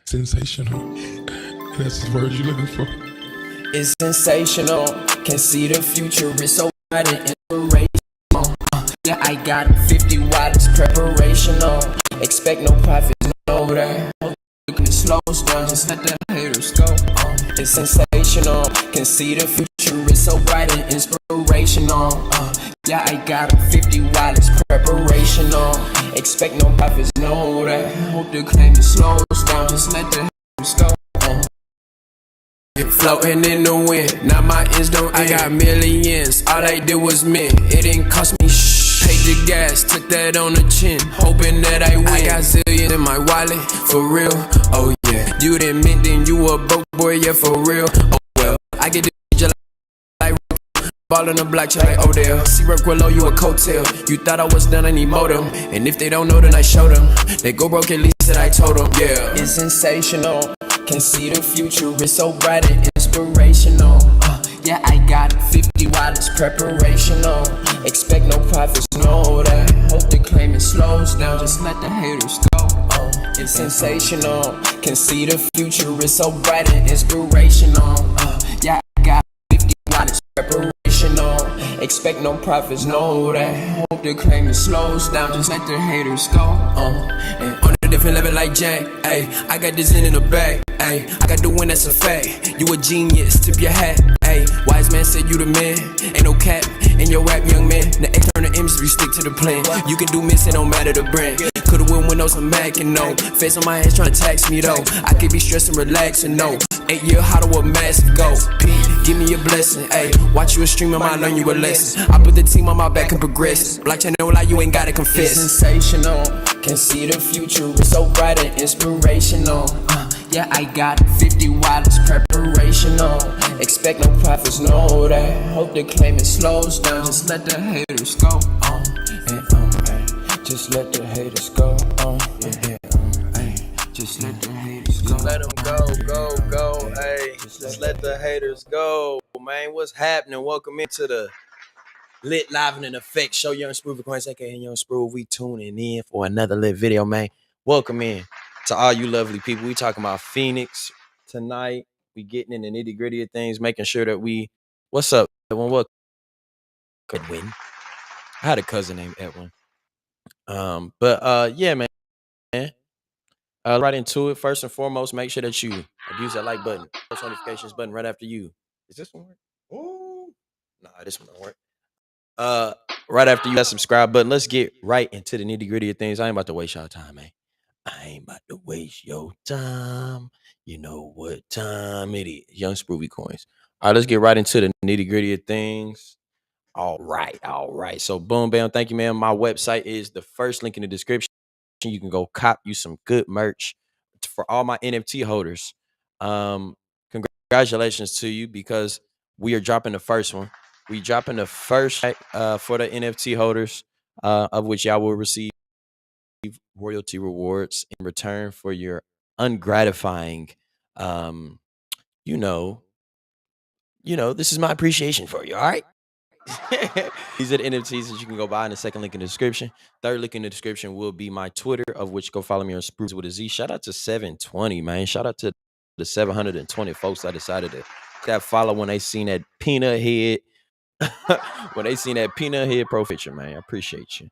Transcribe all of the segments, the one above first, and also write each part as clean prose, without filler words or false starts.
sensational. That's the word you're looking for. It's sensational, can see the future, it's so bright and inspirational. Yeah, I got 50 watts preparational. Expect no profits, no that. When it slows down, just let the haters go. It's sensational, can see the future, it's so bright and inspirational. Yeah, I got 50 watts preparational. Expect no profits, no that. Hope the claim it slows down, just let the haters go. Floating in the wind, now my ends don't end. I got millions, all they did was mint. It didn't cost me shh. Paid the gas, took that on the chin, hoping that I win. I got zillion in my wallet, for real, oh yeah. You didn't mint, then you a broke boy, yeah, for real, oh well. I get the just like ball on the block, like Odell. See work low, you a coattail. You thought I was done, I need modem. And if they don't know, then I showed them. They go broke, at least that I told them, yeah. It's sensational, can see the future, it's so bright and inspirational. Yeah, I got 50 watts preparational. Expect no profits, no that. Hope the claim it slows down, just let the haters go. It's sensational, can see the future, it's so bright and inspirational. Yeah, I got 50 watts preparational. Expect no profits, no that. Hope the claim it slows down, just let the haters go. And on a different level like Jack, ayy, I got this in the bag, ayy, I got the win, that's a fact. You a genius, tip your hat, ayy. Wise man said you the man, ain't no cap in your rap, young man. The external image, we stick to the plan. You can do miss, it don't matter the brand. Could've win windows, I'm macking, no. Face on my hands trying to tax me though. I could be stressed and relaxing, no. 8 year, how to a massive go. Give me a blessing, ayy. Watch you a stream, I might learn you a lesson. I put the team on my back and progress. Blockchain no lie, you ain't gotta confess. It's sensational, can see the future, it's so bright and inspirational. Yeah, I got 50 watts preparational. Expect no profits, no that. Hope the claim it slows down, just let the haters go. Just let the haters go. Just let the haters go. Just let them go, hey. Just let the haters go, man. What's happening? Welcome into the Lit Live and in Effect show. Young Sprove, Coins, aka Young Sprove. We tuning in for another lit video, man. Welcome in to all you lovely people. We talking about FENIX tonight. We getting in the nitty gritty of things, making sure that we. What's up, Edwin? What could win? I had a cousin named Edwin. Yeah, man. Right into it. First and foremost, make sure that you use that like button, post notifications button right after you. Is this one work? Oh, nah, this one don't work. Right after you that subscribe button. Let's get right into the nitty gritty of things. I ain't about to waste y'all time, man. I ain't about to waste your time. You know what time it is. Young Spruby Coins. All right, let's get right into the nitty gritty of things. All right. So boom, bam. Thank you, man. My website is the first link in the description. You can go cop you some good merch for all my NFT holders. Congratulations to you because we are dropping the first one. We dropping the first for the NFT holders, of which y'all will receive royalty rewards in return for your ungratifying, you know, this is my appreciation for you. All right. These are the NFTs that you can go buy in the second link in the description. Third link in the description will be my Twitter, of which go follow me on Spruce with a Z. Shout out to 720, man. Shout out to the 720 folks that decided to that follow when they seen that peanut head. When they seen that peanut head pro picture, man. I appreciate you.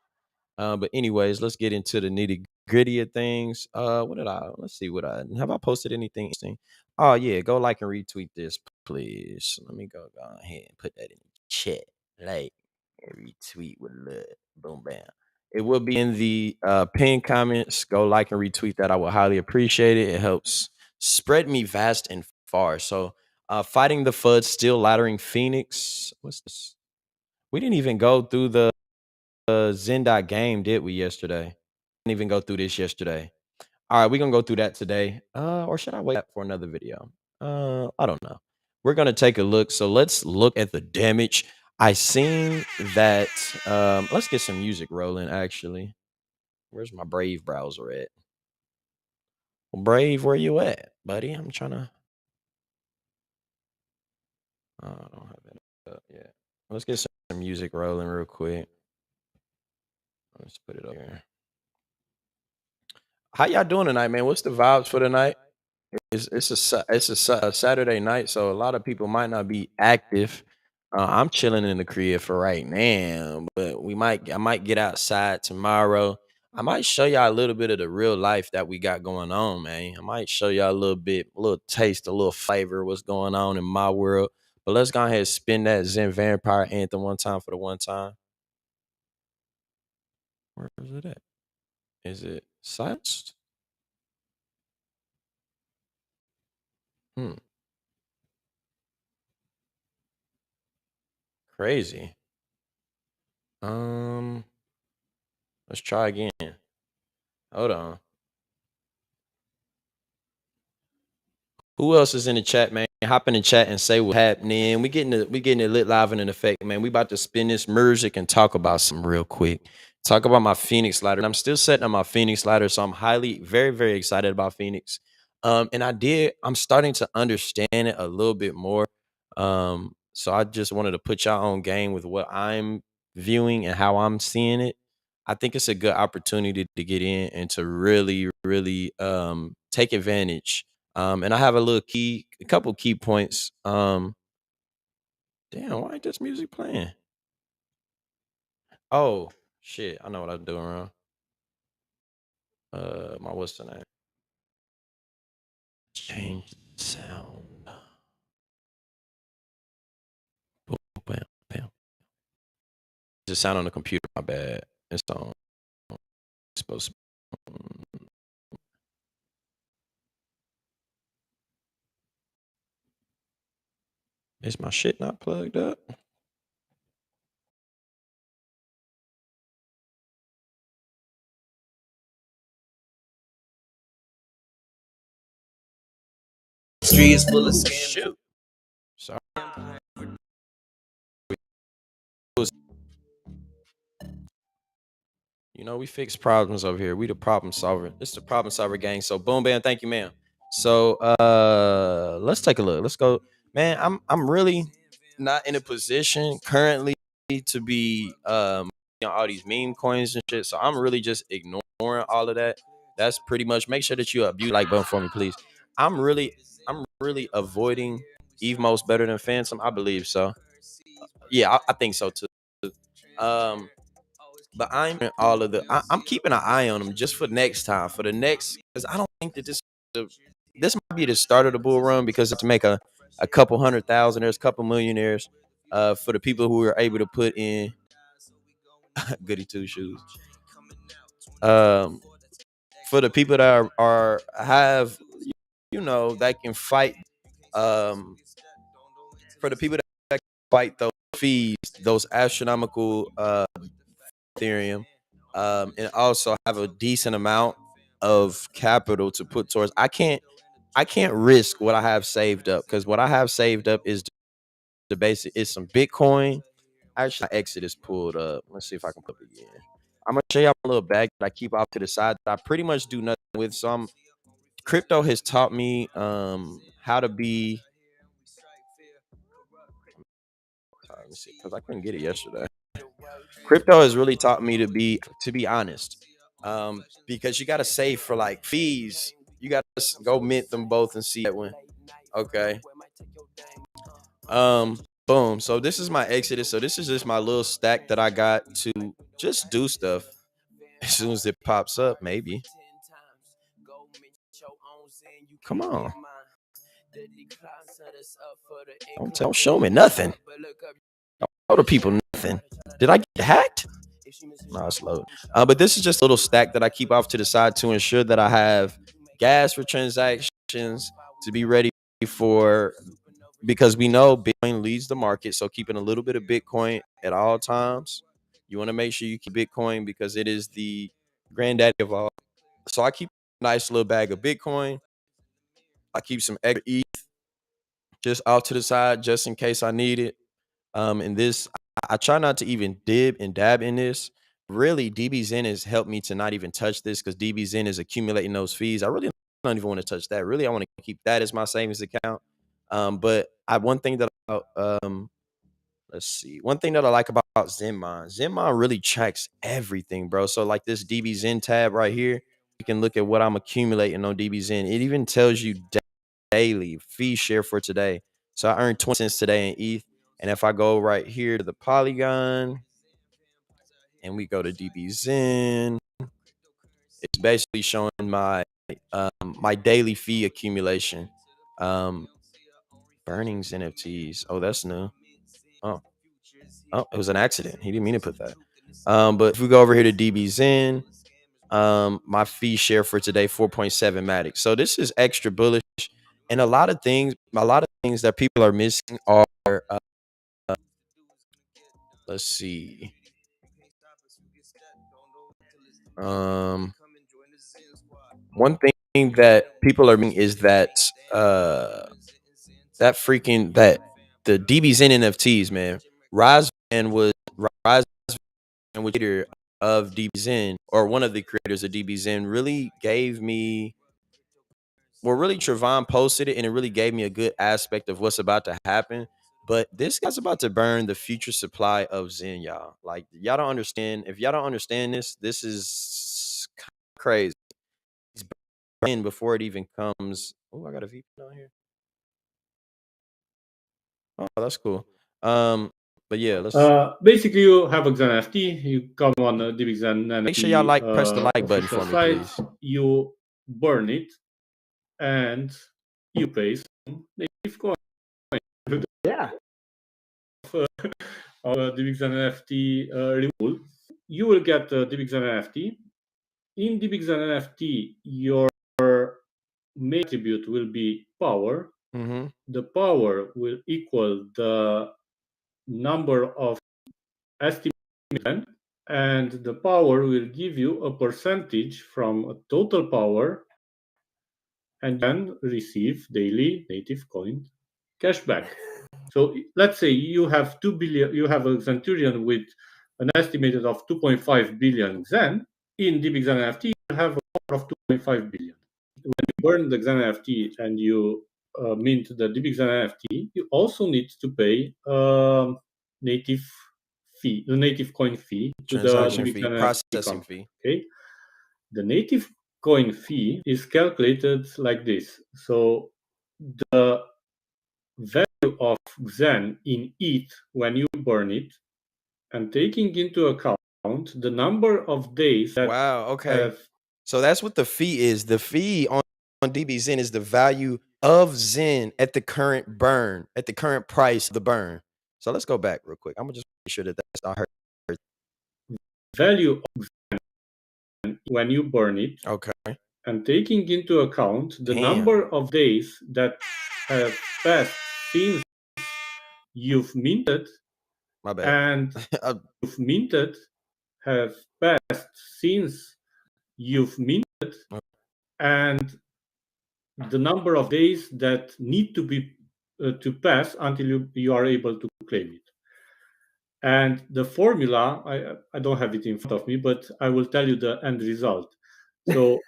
But anyways, let's get into the nitty gritty of things. Let's see what have I posted anything interesting? Oh yeah, go like and retweet this, please. Let me go ahead and put that in the chat. Like and retweet with love. Boom bam. It will be in the pinned comments. Go like and retweet that. I will highly appreciate it. It helps spread me vast and far. So fighting the FUD, still laddering FENIX. What's this? We didn't even go through the xen.game, did we yesterday? Didn't even go through this yesterday. All right, we're gonna go through that today. Or should I wait for another video? I don't know. We're gonna take a look. So let's look at the damage. I seen that. Let's get some music rolling. Actually, where's my Brave browser at? Well, Brave, where you at, buddy? I'm trying to. I don't have it up yet. Let's get some music rolling real quick. Let's put it up here. How y'all doing tonight, man? What's the vibes for tonight? a Saturday night, so a lot of people might not be active. I'm chilling in the crib for right now, but I might get outside tomorrow. I might show y'all a little bit of the real life that we got going on, man. I might show y'all a little bit, a little taste, a little flavor of what's going on in my world. But let's go ahead and spin that Zen Vampire anthem one time for the one time. Where is it at? Is it silenced? Hmm, crazy. Um, let's try again. Hold on. Who else is in the chat, man? Hop in the chat and say what's happening. We getting it lit live and in effect, man. We about to spin this music and talk about some real quick. Talk about my Phoenix slider. I'm still setting up my Phoenix slider, so I'm highly, very, very excited about Phoenix. And I'm starting to understand it a little bit more. So I just wanted to put y'all on game with what I'm viewing and how I'm seeing it. I think it's a good opportunity to get in and to really, really take advantage. And I have a couple key points. Damn, why ain't this music playing? Oh shit, I know what I'm doing wrong. My what's the name? Change the sound. Boom, bam, bam. The sound on the computer. My bad. It's on. It's supposed to. Is my shit not plugged up? Streets full of scams. Shoot. Sorry. You know, we fix problems over here. We the problem solver. It's the problem solver gang. So boom bam, thank you, ma'am. So let's take a look. Let's go. Man, I'm really not in a position currently to be all these meme coins and shit. So I'm really just ignoring all of that. That's pretty much make sure that you abuse like button for me, please. I'm really avoiding Eve most better than Phantom. I believe so. Yeah, I think so too. Um but I'm in all of I'm keeping an eye on them just for next time, for the next, because I don't think that this might be the start of the bull run because to make a couple 100,000, there's a couple millionaires, for the people who are able to put in goody two shoes. Um, for the people that are have that can fight. Um, for the people that can fight those fees, those astronomical Ethereum, and also have a decent amount of capital to put towards. I can't risk what I have saved up because what I have saved up is the basic is some Bitcoin. Actually, my exit is pulled up. Let's see if I can put it again. I'm gonna show y'all a little bag that I keep off to the side that I pretty much do nothing with. Some crypto has taught me how to be. Let me see, because I couldn't get it yesterday. Crypto has really taught me to be honest, because you got to save for like fees. You got to go mint them both and see that one. Okay. Boom. So this is my exodus. So this is just my little stack that I got to just do stuff as soon as it pops up. Maybe. Come on. Don't show me nothing. Don't tell the people nothing. Did I get hacked? No, it's low. But this is just a little stack that I keep off to the side to ensure that I have gas for transactions to be ready for, because we know Bitcoin leads the market. So keeping a little bit of Bitcoin at all times. You want to make sure you keep Bitcoin because it is the granddaddy of all. So I keep a nice little bag of Bitcoin. I keep some extra ETH just off to the side just in case I need it. And this, I try not to even dib and dab in this. Really, DBZen has helped me to not even touch this because DBZen is accumulating those fees. I really don't even want to touch that. Really, I want to keep that as my savings account. But one thing that let's see, one thing that I like about Zenmon really tracks everything, bro. So like this DBZen tab right here, you can look at what I'm accumulating on DBZen. It even tells you daily fee share for today. So I earned 20 cents today in ETH. And if I go right here to the Polygon and we go to DBZen, it's basically showing my my daily fee accumulation. Burnings NFTs. Oh, that's new. Oh, it was an accident. He didn't mean to put that. But if we go over here to DBZen, my fee share for today 4.7 Matic. So this is extra bullish, and a lot of things that people are missing are let's see. One thing that people are missing is that that the DBZen NFTs, man. Rise and was creator of DBZen, or one of the creators of DBZen, really gave me, well, really Trevon posted it, and it really gave me a good aspect of what's about to happen. But this guy's about to burn the future supply of Zen, y'all. Like, y'all don't understand. If y'all don't understand this, this is crazy. It's burning before it even comes. Oh, I got a VP down here. Oh, that's cool. But yeah, let's Basically, you have a Xen NFT. You come on the Xen NFT make sure y'all press the like button official for me, site. please. You burn it, and you pay some native coin. Yeah. Xen NFT reward. You will get Xen NFT. In Xen NFT, your main attribute will be power. Mm-hmm. The power will equal the number of estimated, and the power will give you a percentage from a total power, and then receive daily native coin cashback. So let's say you have 2 billion, you have a Centurion with an estimated of 2.5 billion Xen. In Xen NFT, you have a power of 2.5 billion. When you burn the Xen NFT and you mint the Xen NFT, you also need to pay native fee, the native coin fee to the Transaction fee, Xen NFT processing company. fee. Okay, the native coin fee is calculated like this. So the value of Xen in ETH when you burn it, and taking into account the number of days that Wow. Okay. have. So that's what the fee is. The fee on DBZen is the value of Zen at the current burn, at the current price of the burn. So let's go back real quick. I'm gonna just make sure that that's not heard. Value of Xen when you burn it, Okay. and taking into account the Damn. number of days that have passed since you've minted, My bad. and you've minted have passed since you've minted, and the number of days that need to be to pass until you are able to claim it. And the formula, I don't have it in front of me, but I will tell you the end result. So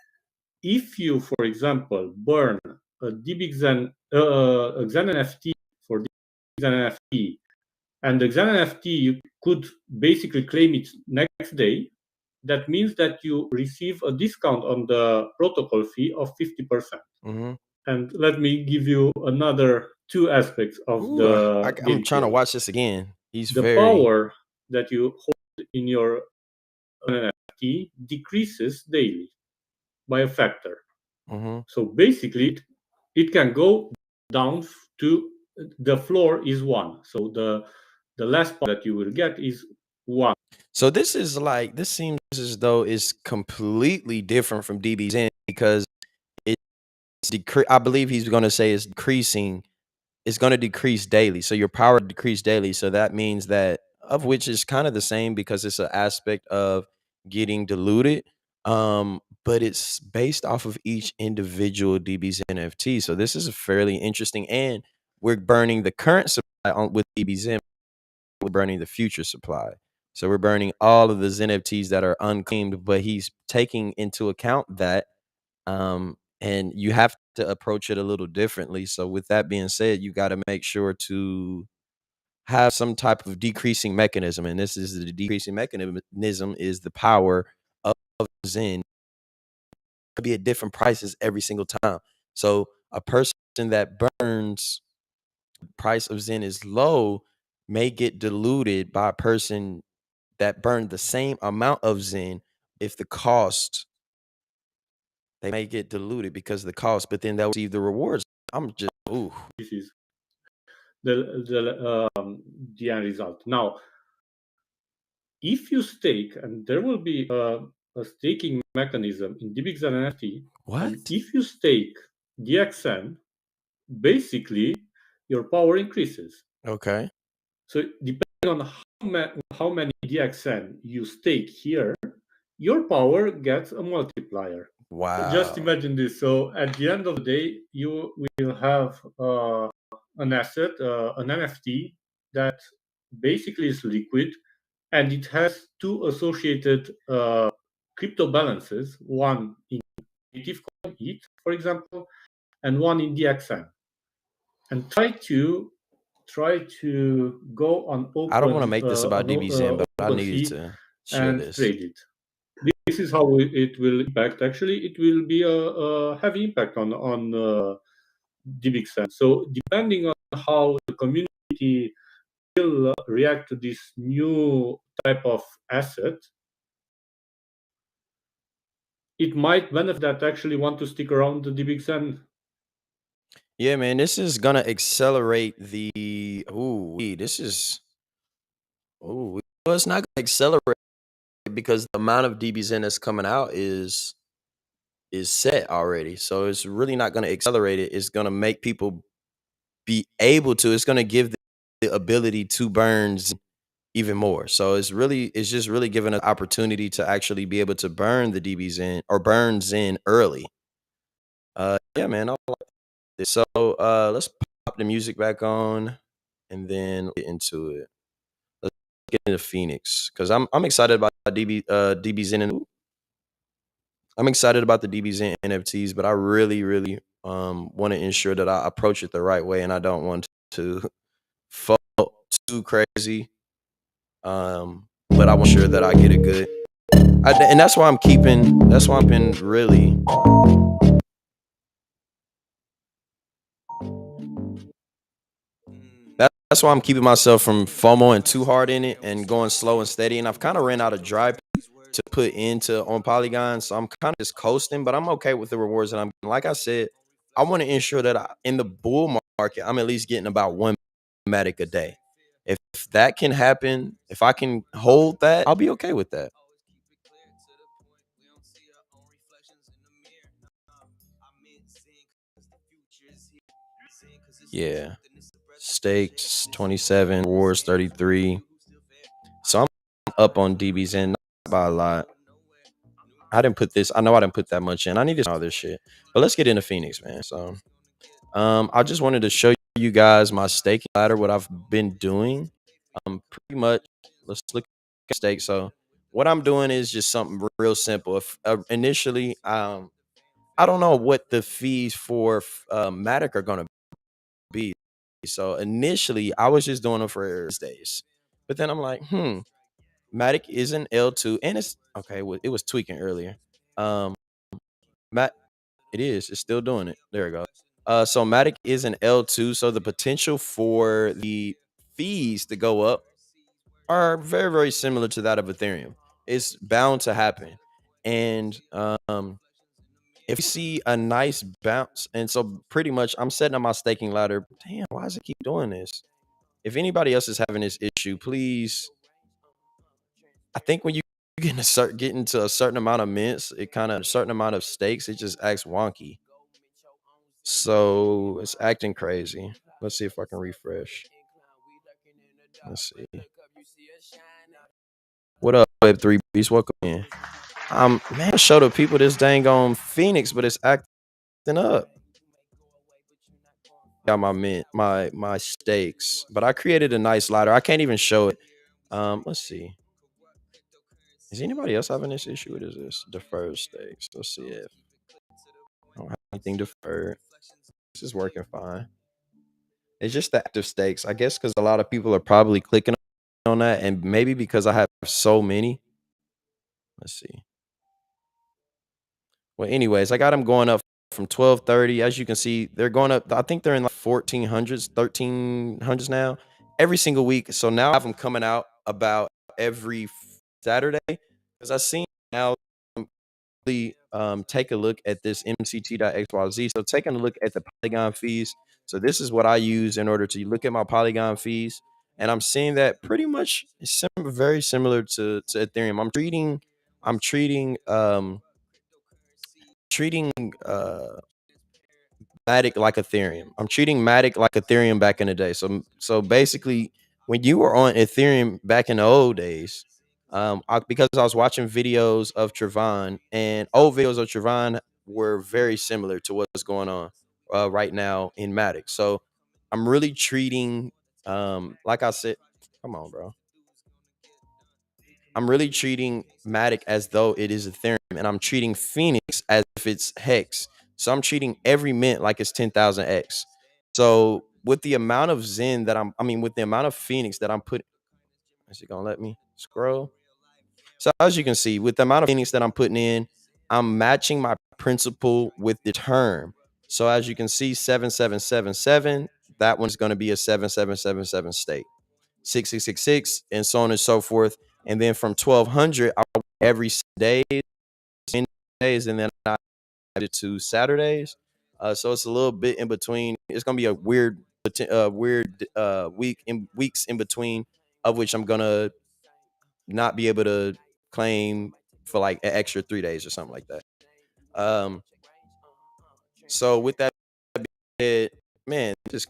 if you, for example, burn a DBXen, a Xen NFT for Xen NFT, and the Xen NFT you could basically claim it next day, that means that you receive a discount on the protocol fee of 50%. Mm-hmm. And let me give you another two aspects of the I'm game trying to theory. watch this again. He's The very power that you hold in your NFT decreases daily by a factor. Mm-hmm. So basically, it can go down to the floor is 1. So the last part that you will get is 1. So this seems as though it's completely different from DBZen because I believe he's going to say it's decreasing. It's going to decrease daily. So your power decrease daily. So that means that, of which is kind of the same because it's an aspect of getting diluted. But it's based off of each individual DB's NFT. So this is fairly interesting. And we're burning the current supply with DBZen. We're burning the future supply. So we're burning all of the NFTs that are unclaimed, but he's taking into account that and you have to approach it a little differently. So with that being said, you got to make sure to have some type of decreasing mechanism, and this is the decreasing mechanism is the power of Zen to be at different prices every single time. So a person that burns price of Zen is low may get diluted by a person that burned the same amount of Zen if the cost they may get diluted because of the cost, but then they'll receive the rewards. I'm just ooh. This is the end result. Now, if you stake, and there will be a staking mechanism in DBXN NFT, What? and if you stake DXN, basically your power increases. Okay. So depending on how many DXN you stake here, your power gets a multiplier. Wow. Just imagine this. So at the end of the day, you will have an asset, an NFT that basically is liquid, and it has two associated crypto balances, one in native coin ETH, for example, and one in DXN. And try to go on open. I don't want to make this about DBZen, but I needed OpenSea to share and this. trade it. This is how it will impact. Actually, it will be a heavy impact on DBXN. So depending on how the community will react to this new type of asset, it might benefit that actually want to stick around the DBXN. Yeah, man, this is gonna accelerate the this is well, it's not gonna accelerate because the amount of DBZen that's coming out is set already. So it's really not gonna accelerate it. It's gonna make people be able to, it's gonna give the ability to burn even more. So it's just really giving an opportunity to actually be able to burn the DBZen or burn Zen early. Yeah, man, I like this. So let's pop the music back on and then get into it. Let's get into FENIX because I'm excited about DBZen and I'm excited about the DBZen NFTs, but I really want to ensure that I approach it the right way and I don't want to fall too crazy. But I want to ensure that I get it good. And that's why I'm keeping. That's why I've been really. That's why I'm keeping myself from FOMOing too hard in it and going slow and steady. And I've kind of ran out of dry to put into on Polygon, so I'm kind of just coasting. But I'm okay with the rewards that I'm getting. Like I said, I want to ensure that in the bull market, I'm at least getting about one Matic a day. If that can happen, if I can hold that, I'll be okay with that. Yeah. Stakes 27, rewards 33. So I'm up on DBZen not by a lot. I didn't put this. I know I didn't put that much in. I need to all this shit. But let's get into FENIX, man. So I just wanted to show you guys my staking ladder, what I've been doing. Pretty much let's look at stake. So what I'm doing is just something real simple. If initially I don't know what the fees for Matic are gonna be. So initially, I was just doing them for days, but then I'm like, Matic is an L2, and it's okay. It was tweaking earlier. Mat, it is. It's still doing it. There we go. So Matic is an L2, so the potential for the fees to go up are very similar to that of Ethereum. It's bound to happen, and if you see a nice bounce, and so pretty much I'm setting up my staking ladder. Damn, why does it keep doing this? If anybody else is having this issue, please. I think when you get into a certain amount of mints, it kind of a certain amount of stakes, it just acts wonky. So it's acting crazy. Let's see if I can refresh. Let's see. What up, Web3 Beast? Welcome in. Man, I show the people this dang on FENIX, but it's acting up. Got my mint, my stakes, but I created a nice ladder. I can't even show it. Let's see. Is anybody else having this issue? What is this? Deferred stakes. Let's see if I don't have anything deferred. This is working fine. It's just the active stakes, I guess, because a lot of people are probably clicking on that, and maybe because I have so many. Let's see. Well, anyways, I got them going up from 1230. As you can see, they're going up. I think they're in like 1400s, 1300s now every single week. So now I have them coming out about every Saturday because I seen now take a look at this MCT.xyz. So taking a look at the Polygon fees. So this is what I use in order to look at my Polygon fees. And I'm seeing that pretty much very similar to Ethereum. I'm treating Matic like Ethereum. I'm treating Matic like Ethereum back in the day. So basically, when you were on Ethereum back in the old days, because I was watching videos of Trevon, and old videos of Trevon were very similar to what's going on right now in Matic. So I'm really treating, like I said, come on, bro. I'm really treating Matic as though it is Ethereum, and I'm treating FENIX as if it's Hex. So I'm treating every mint like it's 10,000x. So with the amount of Zen that with the amount of FENIX that I'm putting, is it gonna let me scroll? So as you can see, with the amount of FENIX that I'm putting in, I'm matching my principal with the term. So as you can see, 7777, that one's going to be a 7777 state. 6666, and so on and so forth. And then from 1200, I every day, 10 days, and then I add it to Saturdays. So it's a little bit in between. It's gonna be a weird weeks in between, of which I'm gonna not be able to claim for like an extra 3 days or something like that. So with that being said, man, just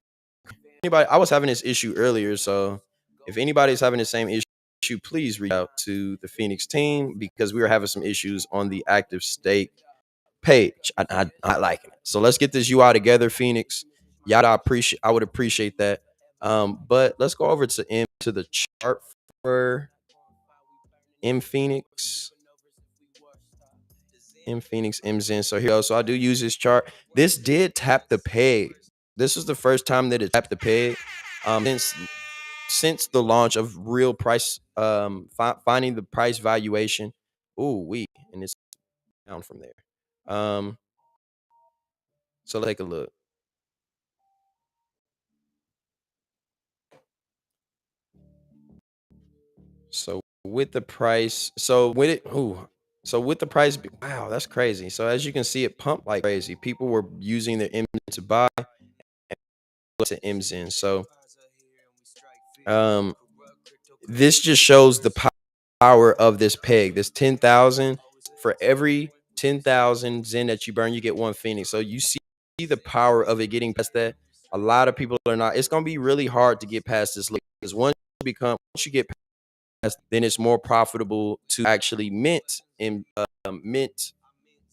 anybody, I was having this issue earlier, so if anybody's having the same issue, please reach out to the FENIX team because we were having some issues on the active stake page. I not liking it. So let's get this UI together, FENIX. I would appreciate that. But let's go over to the chart for FENIX. FENIX MZen. So here we go. So I do use this chart. This did tap the peg. This was the first time that it tapped the peg. Since the launch of real price, finding the price valuation. And it's down from there. So let's take a look. So with the price, wow, that's crazy. So as you can see, it pumped like crazy. People were using their MZen to buy to MZen. So this just shows the power of this peg. This 10,000, for every 10,000 Zen that you burn, you get one FENIX. So you see the power of it getting past that. A lot of people are not. It's gonna be really hard to get past this because once you get past, then it's more profitable to actually mint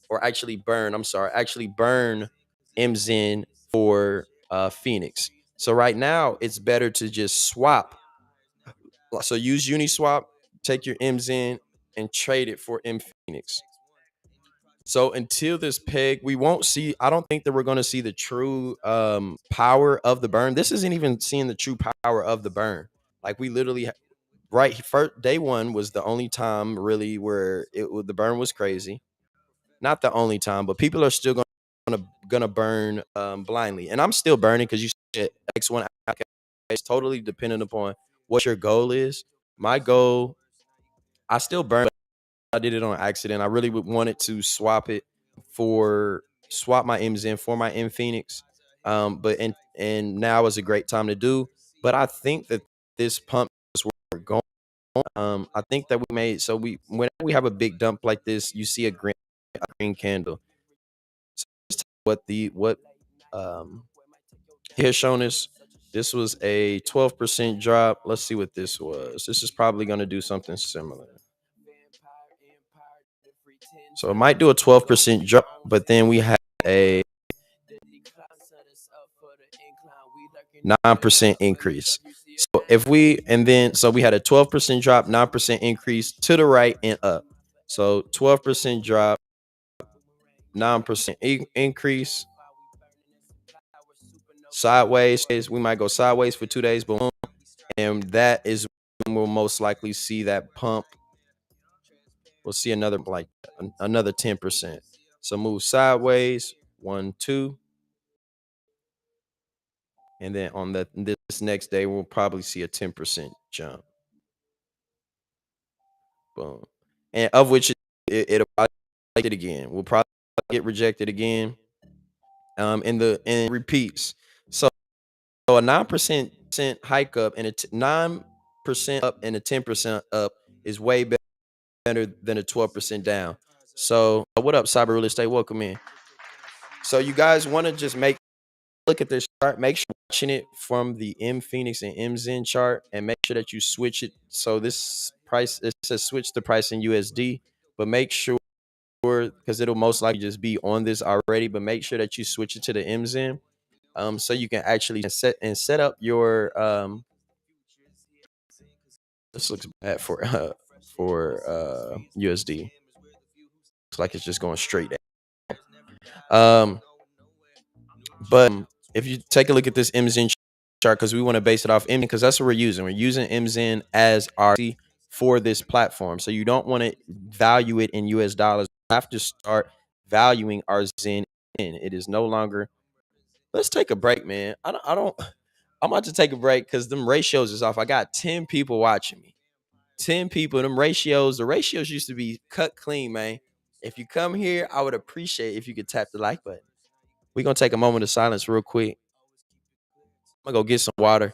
or actually burn. Actually burn MZen for FENIX. So right now, it's better to just swap. So use Uniswap, take your MZen, and trade it for FENIX. So until this peg, we won't see. I don't think that we're going to see the true power of the burn. This isn't even seeing the true power of the burn. Like we literally, first day one was the only time really where the burn was crazy. Not the only time, but people are still gonna burn blindly, and I'm still burning because you said X1 is totally dependent upon what your goal is. My goal, I still burn. I did it on accident. I really wanted to swap my MZen for my FENIX. But now is a great time to do. But I think that this pump is where we're going. I think that whenever we have a big dump like this, you see a green candle. So what he has shown us. This was a 12% drop. Let's see what this was. This is probably going to do something similar. So it might do a 12% drop, but then we have a 9% increase. So we had a 12% drop, 9% increase to the right and up. So 12% drop, 9% increase. Sideways, we might go sideways for 2 days, boom, and that is when we'll most likely see that pump. We'll see another 10%. So move sideways, 1, 2. And then on this next day, we'll probably see a 10% jump. Boom. And of which it'll probably get again. We'll probably get rejected again. In repeats. So a 9% hike up and a 9% up and a 10% up is way better than a 12% down. So what up, Cyber Real Estate? Welcome in. So you guys want to just look at this chart, make sure you're watching it from the FENIX and xen chart, and make sure that you switch it. So this price, it says switch the price in USD, but make sure, because it'll most likely just be on this already, but make sure that you switch it to the xen, so you can actually set up your this looks bad for USD. Looks like it's just going straight down. But if you take a look at this xen chart, because we want to base it off MZen, because that's what we're using. We're using MZen as our for this platform. So you don't want to value it in US dollars. You have to start valuing our Zen in. It is no longer. Let's take a break, man. I'm about to take a break because them ratios is off. I got 10 people watching me. 10 people. The ratios used to be cut clean, man. If you come here, I would appreciate if you could tap the like button. We're going to take a moment of silence real quick. I'm going to go get some water.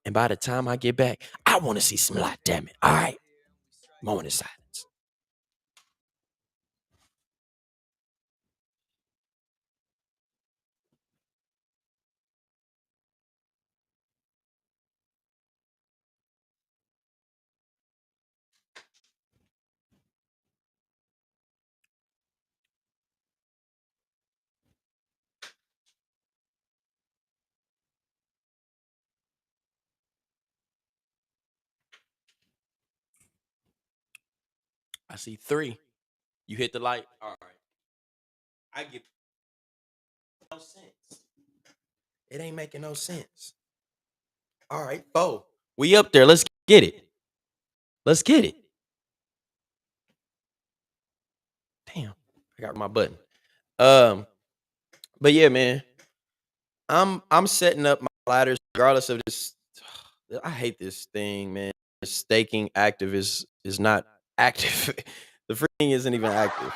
And by the time I get back, I want to see some light, damn it. All right. Moment of silence. I see 3. You hit the light. All right. I get no sense. It ain't making no sense. All right, 4. We up there. Let's get it. Let's get it. Damn. I got my button. But yeah, man. I'm setting up my ladders regardless of this. I hate this thing, man. Staking active is not active. The freaking isn't even active.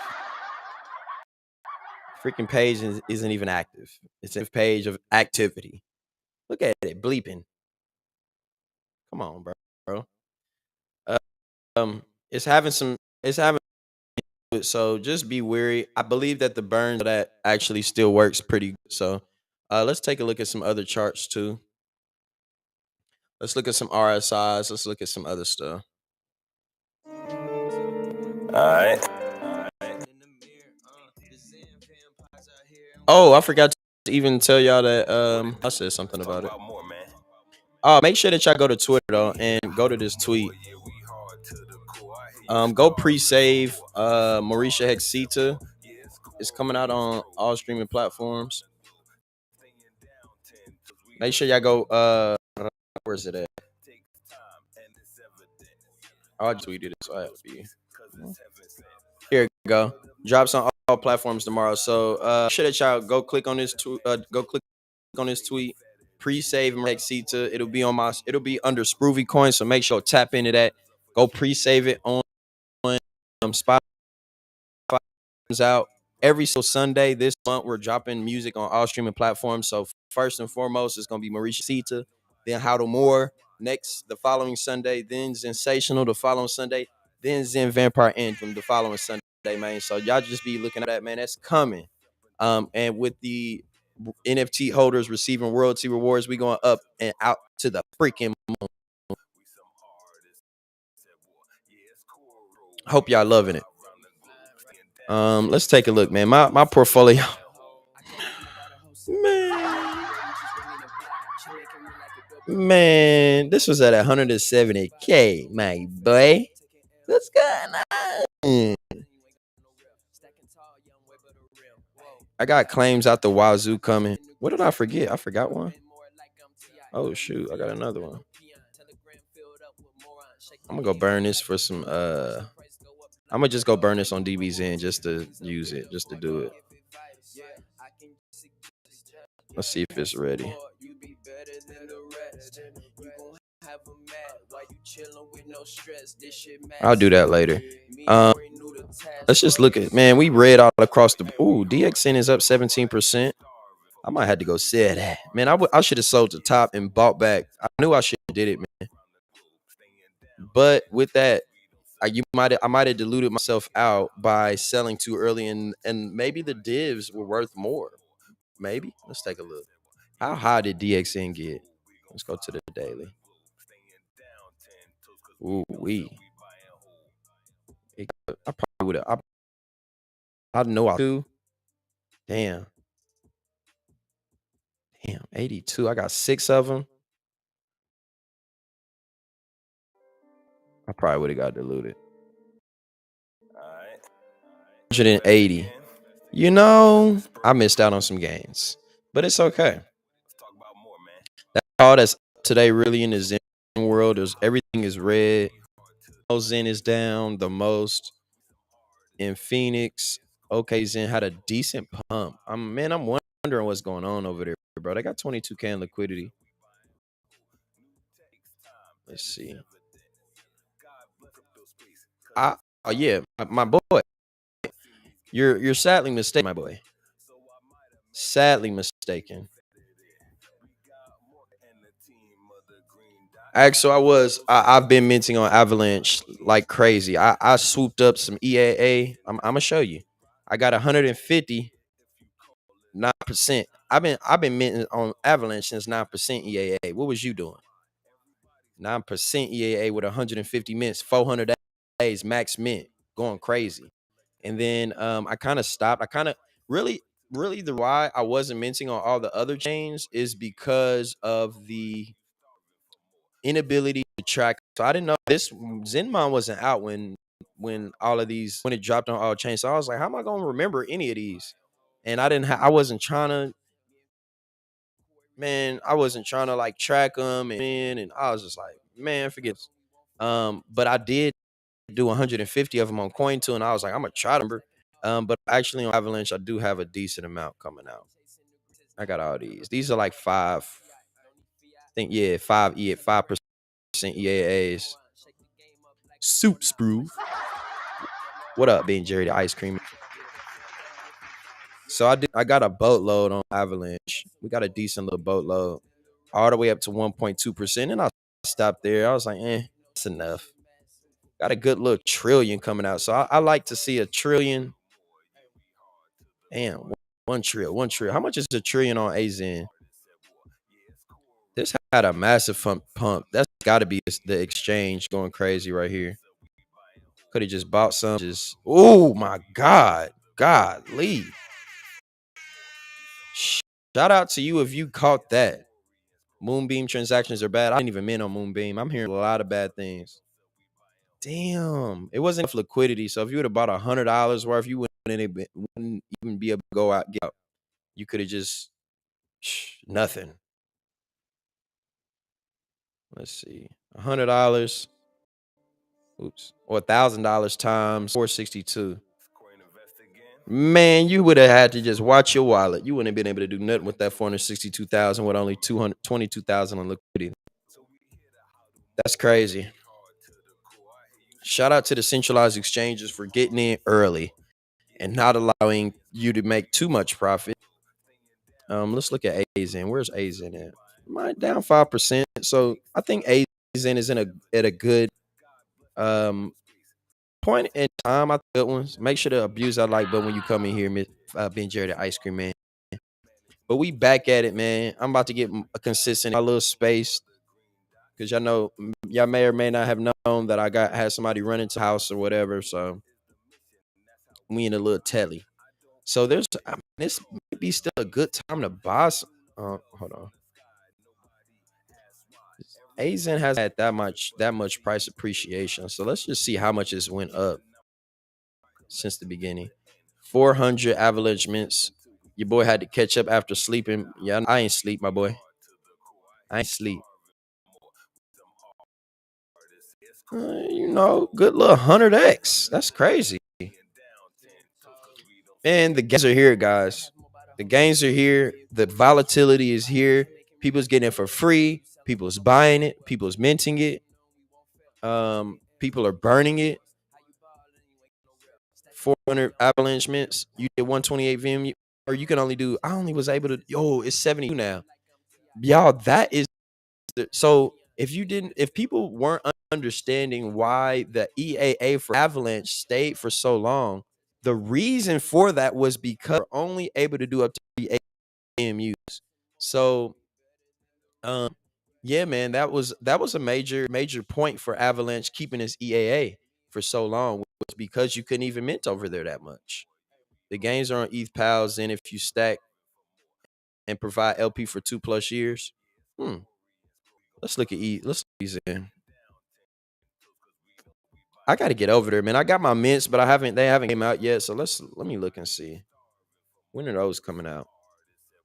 Freaking page isn't even active. It's a page of activity. Look at it bleeping. Come on, bro. It's having so just be wary. I believe that the burn that actually still works pretty good. So let's take a look at some other charts too. Let's look at some RSIs. Let's look at some other stuff. All right. Oh, I forgot to even tell y'all that I said something about it. Make sure that y'all go to Twitter though and go to this tweet. Go pre-save Mauricia Hexita. It's coming out on all streaming platforms. Make sure y'all go where's it at? I tweeted it, so I have to be. Here you go. Drops on all platforms tomorrow. So make sure that y'all go click on this tweet. Pre-save Hexita. It'll be under Sproovy Coin. So make sure tap into that. Go pre-save it on Spotify. Out every Sunday this month. We're dropping music on all streaming platforms. So first and foremost, it's gonna be Mauricia Sita, then How to More the following Sunday, then Sensational the following Sunday, then Zen Vampire Anthem the following Sunday, man. So y'all just be looking at that, man. That's coming. And with the NFT holders receiving royalty rewards, we going up and out to the freaking moon. Hope y'all loving it. Let's take a look, man. My portfolio. Man, this was at 170K, my boy. What's going on? I got claims out the wazoo coming. What did I forget? I forgot one. Oh shoot, I got another one. I'm gonna go burn this for some I'm gonna just go burn this on DBZN just to use it, just to do it. Let's see if it's ready. I'll do that later. Let's just look at, man, we read all across the, ooh, DXN is up 17%. I might have to go sell that. Man, I should have sold the top and bought back. I knew I should have did it, man. But with that, I might have diluted myself out by selling too early, and maybe the divs were worth more. Maybe. Let's take a look. How high did DXN get? Let's go to the daily. Ooh, I probably would have. I know I do. Damn, 82. I got 6 of them. I probably would have got diluted. 180. You know, I missed out on some gains, but it's okay. That's all that's today really in the Zen world. Everything is red. Zen is down the most in FENIX. Okay, Zen had a decent pump. I'm wondering what's going on over there, bro. They got 22K in liquidity. Let's see. Oh yeah, my boy. You're sadly mistaken, my boy. Sadly mistaken. Actually, I've been minting on Avalanche like crazy. I swooped up some EAA. I'm gonna show you. I got 150 9%. I've been minting on Avalanche since 9% EAA. What was you doing? 9% EAA with 150 mints, 400 days max mint, going crazy. And then I kind of stopped. I kind of really the why I wasn't minting on all the other chains is because of the inability to track. So I didn't know this Zenmon wasn't out when all of these, when it dropped on all chains. So I was like, how am I gonna remember any of these? And I wasn't trying to, man, I wasn't trying to like track them, and I was just like, man, forget this. But I did do 150 of them on CoinTool, and I was like, I'm gonna try to remember. But actually on Avalanche, I do have a decent amount coming out. I got all these. These are like 5, I think, yeah, 5% EAAs. Soup sprue. What up, being Jerry the ice cream? So I got a boatload on Avalanche. We got a decent little boatload, all the way up to 1.2%, and I stopped there. I was like, that's enough. Got a good little trillion coming out, so I like to see a trillion. Damn, 1 trillion. How much is a trillion on AZN? This had a massive pump. That's got to be the exchange going crazy right here. Could have just bought some. Oh my God, golly! Shout out to you if you caught that. Moonbeam transactions are bad. I didn't even mint on Moonbeam. I'm hearing a lot of bad things. Damn, it wasn't enough liquidity. So if you would have bought $100 worth, you wouldn't even be able to go out, get out. You could have just nothing. Let's see, $100. Oops, or $1,000 times 462. Man, you would have had to just watch your wallet. You wouldn't have been able to do nothing with that 462,000 with only 222,000 on liquidity. That's crazy. Shout out to the centralized exchanges for getting in early and not allowing you to make too much profit. Let's look at AZN. Where's AZN at? Might down 5%. So I think AZN is at a good point in time. I think good ones. Make sure to abuse that like button when you come in here, Ben Jerry the ice cream man. But we back at it, man. I'm about to get a consistent a little space because y'all know y'all may or may not have known that I had somebody run into the house or whatever. So we in a little telly. So this might be still a good time to buy some. Hold on. AZN has had that much price appreciation. So let's just see how much it's went up since the beginning. 400 avalanche mints. Your boy had to catch up after sleeping. Yeah, I ain't sleep, my boy. I ain't sleep. You know, good little 100x. That's crazy. And the gains are here, guys. The gains are here. The volatility is here. People's getting it for free. People's buying it. People's minting it. People are burning it. 400 avalanche mints. You did 128 VM, or you can only do. I only was able to. Yo, it's 72 now. Y'all, that is so. If people weren't understanding why the EAA for Avalanche stayed for so long, the reason for that was because we're only able to do up to 3 AMUs. So, yeah, man, that was a major point for Avalanche keeping its EAA for so long, was because you couldn't even mint over there that much. The gains are on ETH pals, and if you stack and provide LP for 2+ years, let's look at ETH. Let's look at Zen. I got to get over there, man. I got my mints, but they haven't came out yet. So let me look and see when are those coming out.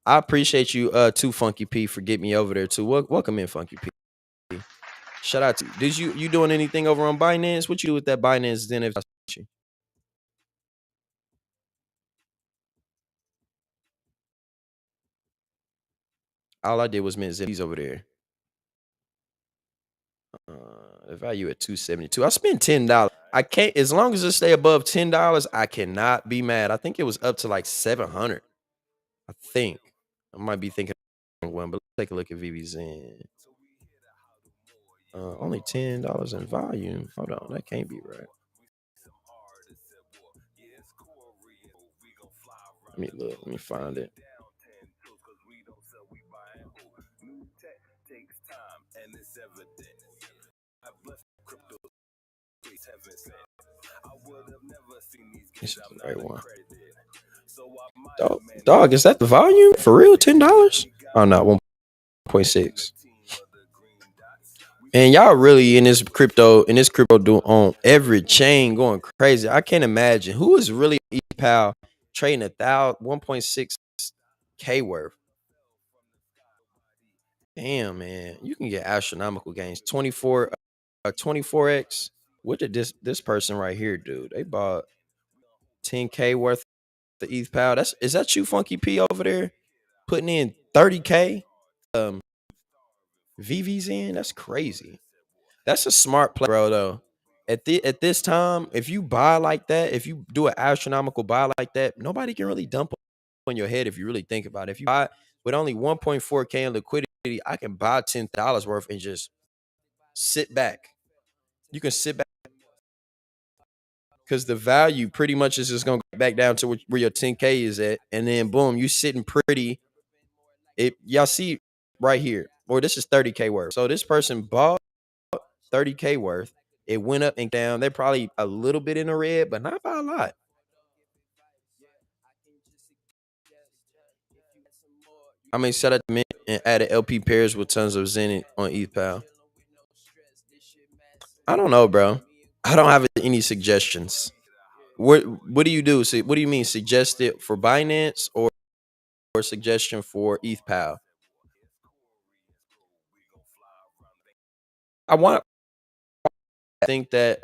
I appreciate you, too, Funky P, for getting me over there too. Welcome in, Funky P. Shout out to you. Did you doing anything over on Binance? What you do with that Binance then? If I sent you? All I did was mint Zippies over there. The value at 272. I spent $10. I can't, as long as it stay above $10, I cannot be mad. I think it was up to like 700. I think I might be thinking of one, but let's take a look at VVZen. Only $10 in volume. Hold on, that can't be right. Let me look. Let me find it. This is the right one. Dog, is that the volume for real? $10? Oh no, 1.6. And y'all really in this crypto doing on every chain going crazy. I can't imagine who is really ePal trading 1.6K worth. Damn, man, you can get astronomical gains. 24x. What did this person right here do? They bought 10K worth of ETH pal. Is that you, Funky P, over there putting in 30K VVs in? That's crazy. That's a smart play, bro. Though at this time, if you buy like that, if you do an astronomical buy like that, nobody can really dump on your head if you really think about it. If you buy with only 1.4K in liquidity, I can buy $10 worth and just sit back. You can sit back because the value pretty much is just gonna go back down to where your 10K is at, and then boom, you sitting pretty. Y'all see right here, or this is 30K worth. So this person bought 30K worth. It went up and down. They're probably a little bit in the red, but not by a lot. I mean, set up the mint and added LP pairs with tons of Zen on ETHPal. I don't know, bro. I don't have any suggestions. What do you do? What do you mean? Suggest it for Binance or suggestion for ETHPal? I think that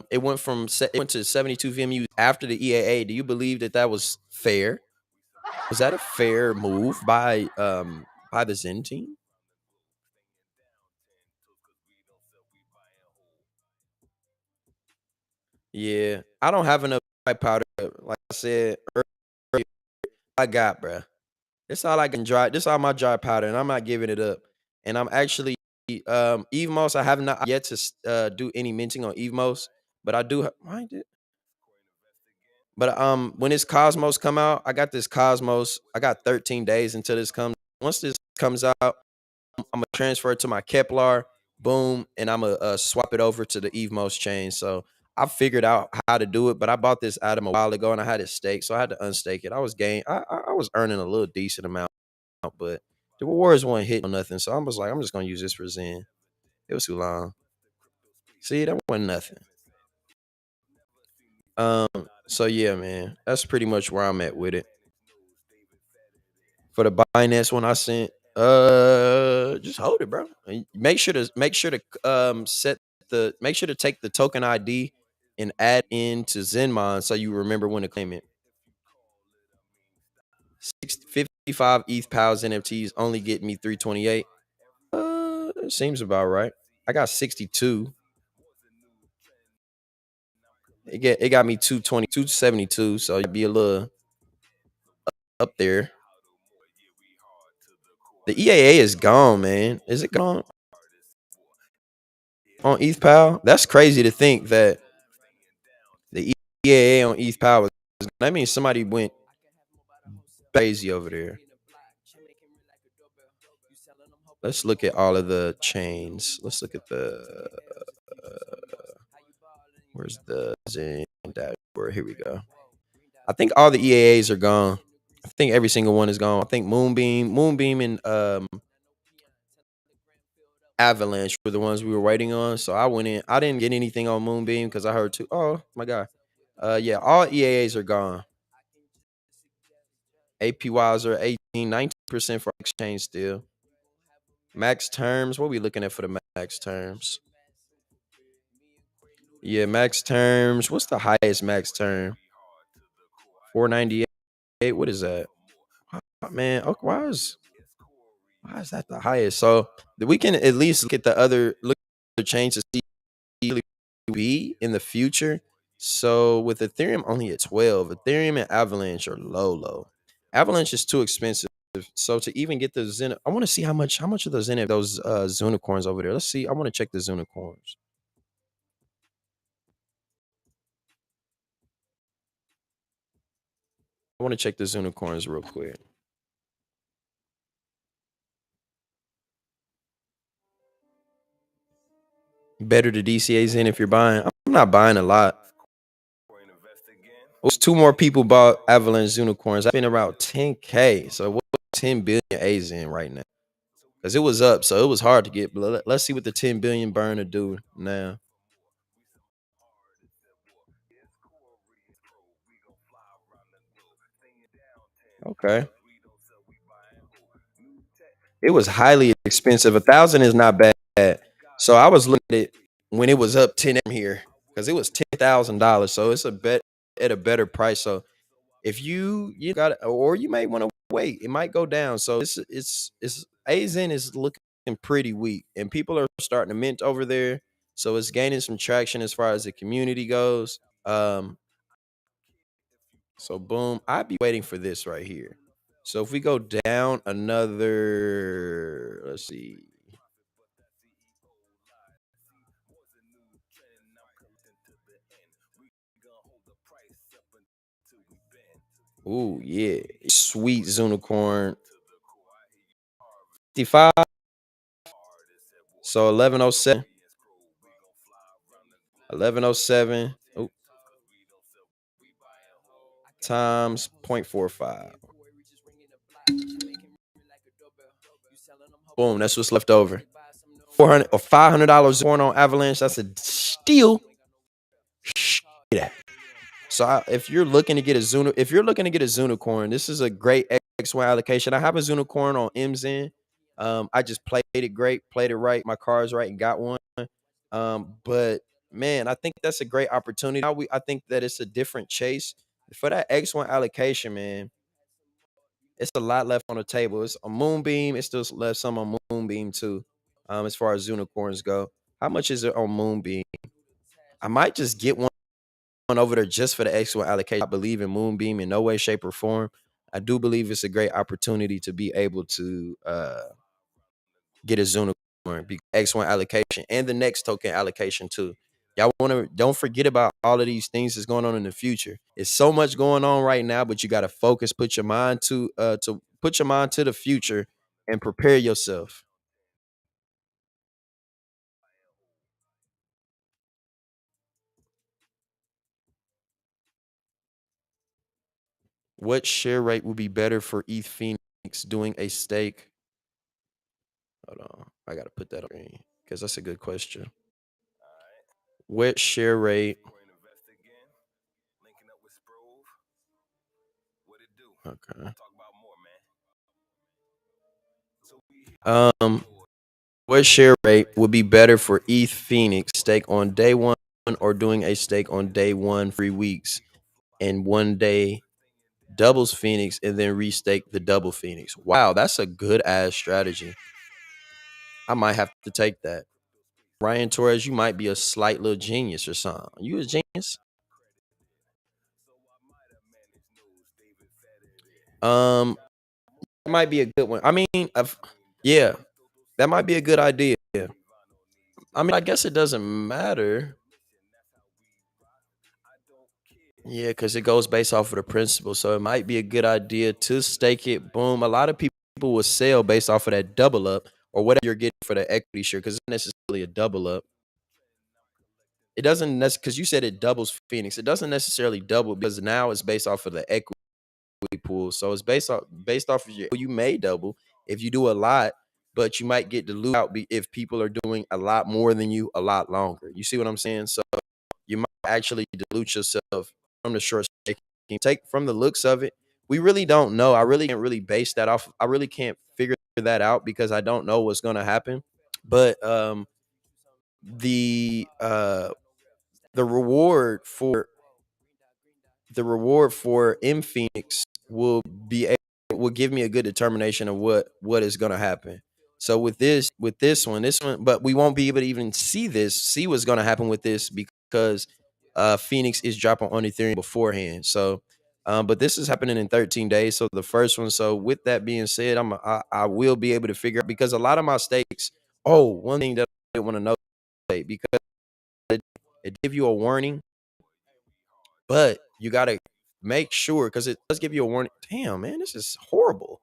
it went to 72 VMUs after the EAA. Do you believe that was fair? Was that a fair move by the Zen team? Yeah, I don't have enough dry powder. Like I said earlier, I got, bruh. That's all I can dry. This all my dry powder, and I'm not giving it up. And I'm actually Evmos. I have not yet to do any minting on Evmos, but I do. Mind it. But when this Cosmos come out, I got this Cosmos. I got 13 days until this comes. Once this comes out, I'm gonna transfer it to my Kepler. Boom, and I'm gonna swap it over to the Evmos chain. So I figured out how to do it, but I bought this item a while ago and I had it staked, so I had to unstake it. I was earning a little decent amount, but the rewards weren't hitting on nothing. So I was like, I'm just gonna use this for Zen. It was too long. See, that wasn't nothing. So yeah, man, that's pretty much where I'm at with it. For the Binance one I sent, just hold it, bro. And make sure to make sure to take the token ID and add into Zenmon so you remember when to claim it. 55 ETH Pals NFTs only get me 328. It seems about right. I got 62. It got me 220, 272. So it'd be a little up there. The EAA is gone, man. Is it gone on ETH Pal? That's crazy to think that the EAA on ETH Pal was. That means somebody went crazy over there. Let's look at all of the chains. Let's look at the where's the Zen dashboard? Here we go. I think all the EAAs are gone. I think every single one is gone. I think Moonbeam, and Avalanche were the ones we were waiting on. So I went in. I didn't get anything on Moonbeam because I heard too. Oh my god. Yeah, all EAAs are gone. APYs are 18, 19% for exchange still. Max terms. What are we looking at for the max terms? Yeah, max terms. What's the highest max term? 498. What is that? Man, okay, why is that the highest? So we can at least look at the other chains to see be in the future. So with Ethereum only at 12, Ethereum and Avalanche are low. Avalanche is too expensive. So to even get the Zen, I want to see how much of those Zunicorns over there. Let's see. I want to check the Zunicorns. I want to check the Zunicorns real quick. Better to DCA Zen if you're buying. I'm not buying a lot. It was 2 more people bought Avalanche Unicorns. I've been around 10K. So what 10 billion A's in right now? Because it was up, so it was hard to get. But let's see what the 10 billion burn to do now. Okay. It was highly expensive. 1,000 is not bad. So I was looking at it when it was up 10 here because it was $10,000. So it's at a better price. So if you got it, or you may want to wait, it might go down. So it's AZN is looking pretty weak, and people are starting to mint over there. So it's gaining some traction as far as the community goes. So boom, I'd be waiting for this right here. So if we go down another, let's see. Ooh, yeah. Sweet Zunicorn. 55. So 1107. 1107. Ooh. Times 0.45. Boom, that's what's left over. $400 or $500 going on Avalanche. That's a steal. So if you're looking to get a Zunicorn, this is a great X1 allocation. I have a Zunicorn on MZN. I just played it great, played it right, my cards right, and got one. But man, I think that's a great opportunity. I think that it's a different chase for that X1 allocation, man. It's a lot left on the table. It's a Moonbeam. It's still left some on Moonbeam too. As far as Unicorns go, how much is it on Moonbeam? I might just get one over there just for the X1 allocation. I believe in Moonbeam in no way, shape, or form. I do believe it's a great opportunity to be able to get a Zunicorn, X1 allocation, and the next token allocation too. Y'all don't forget about all of these things that's going on in the future. It's so much going on right now, but you got to focus, put your mind to the future and prepare yourself. What share rate would be better for ETH FENIX doing a stake? Hold on, I gotta put that on because that's a good question. What share rate? Okay. What share rate would be better for ETH FENIX stake on day one or doing a stake on day one, 3 weeks, and 1 day doubles Phoenix and then restake the double Phoenix. Wow, that's a good ass strategy. I might have to take that. Ryan Torres, you might be a slight little genius or something. You a genius? That might be a good one. I mean, yeah, that might be a good idea. I mean, I guess it doesn't matter. Yeah, because it goes based off of the principle. So it might be a good idea to stake it. Boom. A lot of people will sell based off of that double up or whatever you're getting for the equity share because it's not necessarily a double up. It doesn't necessarily, because you said it doubles Phoenix. It doesn't necessarily double because now it's based off of the equity pool. So it's based off of you may double if you do a lot, but you might get diluted out if people are doing a lot more than you a lot longer. You see what I'm saying? So you might actually dilute yourself from the short stake. Take from the looks of it. We really don't know. I really can't really base that off. I really can't figure that out because I don't know what's gonna happen. But the uh the reward for M Phoenix will give me a good determination of what is going to happen. So with this one, but we won't be able to even see what's going to happen with this because Phoenix is dropping on Ethereum beforehand. So but this is happening in 13 days. So the first one. So with that being said, I will be able to figure out because a lot of my stakes. Oh, one thing that I want to know because it give you a warning, but you gotta make sure because it does give you a warning. Damn, man, this is horrible.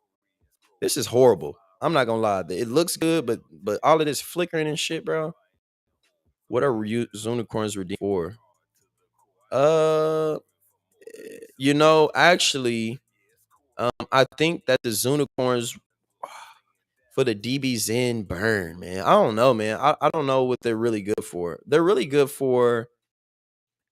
This is horrible. I'm not gonna lie. It looks good, but all of this flickering and shit, bro. What are unicorns redeemed for? Uh, actually, I think that the unicorns for the DB Zen burn, man. I don't know, man. I don't know what they're really good for. They're really good for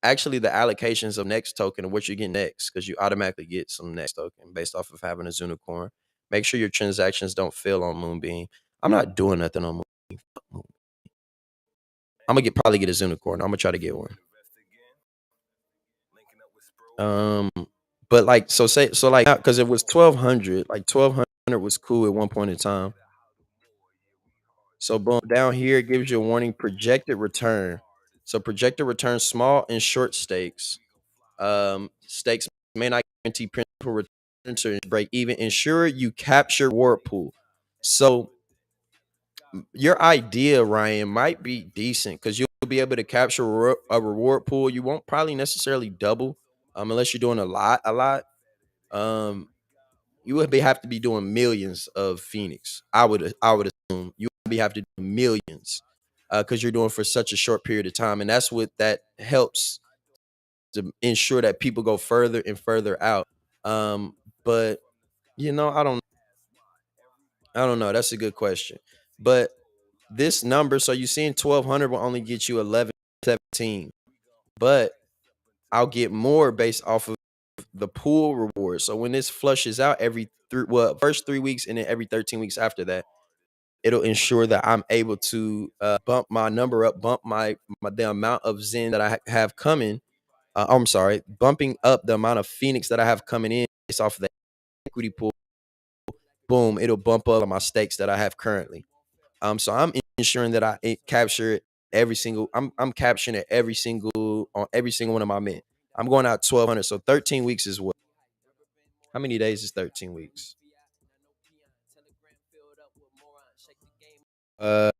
actually the allocations of next token and what you get next because you automatically get some next token based off of having a unicorn. Make sure your transactions don't fail on Moonbeam. I'm not doing nothing on Moonbeam. I'm gonna probably get a unicorn. I'm gonna try to get one. Um, but like like because it was 1200, like 1200 was cool at one point in time. So boom, down here it gives you a warning projected return. So projected return small and short stakes. Stakes may not guarantee principal return to break even. Ensure you capture reward pool. So your idea, Ryan, might be decent because you'll be able to capture a reward pool. You won't probably necessarily double, unless you're doing a lot. Um, you would have to be doing millions of Phoenix. I would assume you would have to do millions because you're doing for such a short period of time, and that's what that helps to ensure that people go further and further out. But I don't know. That's a good question. But this number, so you seeing 1200 will only get you 11, 17. But I'll get more based off of the pool reward. So when this flushes out first 3 weeks and then every 13 weeks after that, it'll ensure that I'm able to bump my number up, bump the amount of Zen that I have coming. I'm sorry, bumping up the amount of Phoenix that I have coming in based off of the equity pool. Boom, it'll bump up my stakes that I have currently. So I'm ensuring that I capture it every single. I'm capturing it every single on every single one of my men. I'm going out 1200. So 13 weeks is what? How many days is 13 weeks? Uh,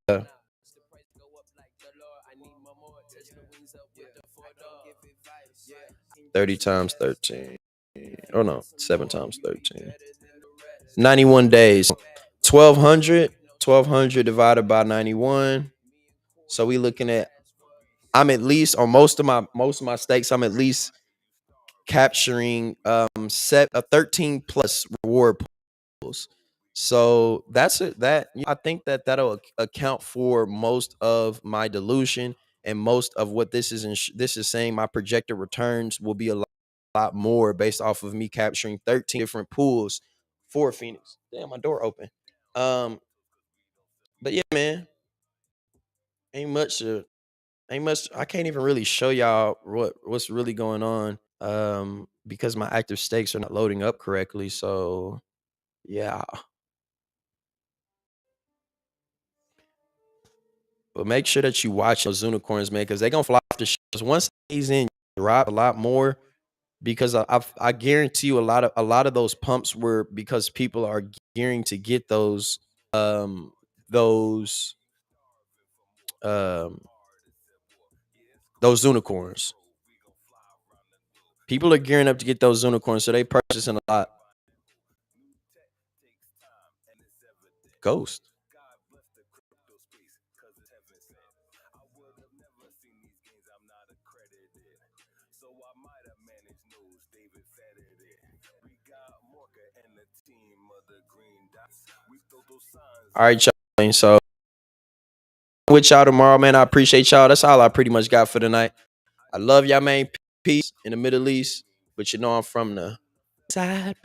30 times 13. Oh no, 7 times 13. 91 days. 1200 divided by 91. So we looking at I'm at least on most of my stakes, I'm at least capturing set a 13 plus reward pools. So that's it. I think that'll account for most of my dilution and most of what this is saying. My projected returns will be a lot more based off of me capturing 13 different pools for Phoenix. Damn, my door open. Um, but yeah, man, ain't much. Ain't much. I can't even really show y'all what's really going on because my active stakes are not loading up correctly. So yeah. But make sure that you watch those unicorns, man, because they're gonna fly off the shelves. Once he's in, drop a lot more because I guarantee you a lot of those pumps were because people are gearing to get those um those unicorns. People are gearing up to get those unicorns, so they purchasing a lot. Ghost. All right, y'all. So with y'all tomorrow, man. I appreciate y'all. That's all I pretty much got for tonight. I love y'all, man. Peace in the Middle East, but you know I'm from the side, baby.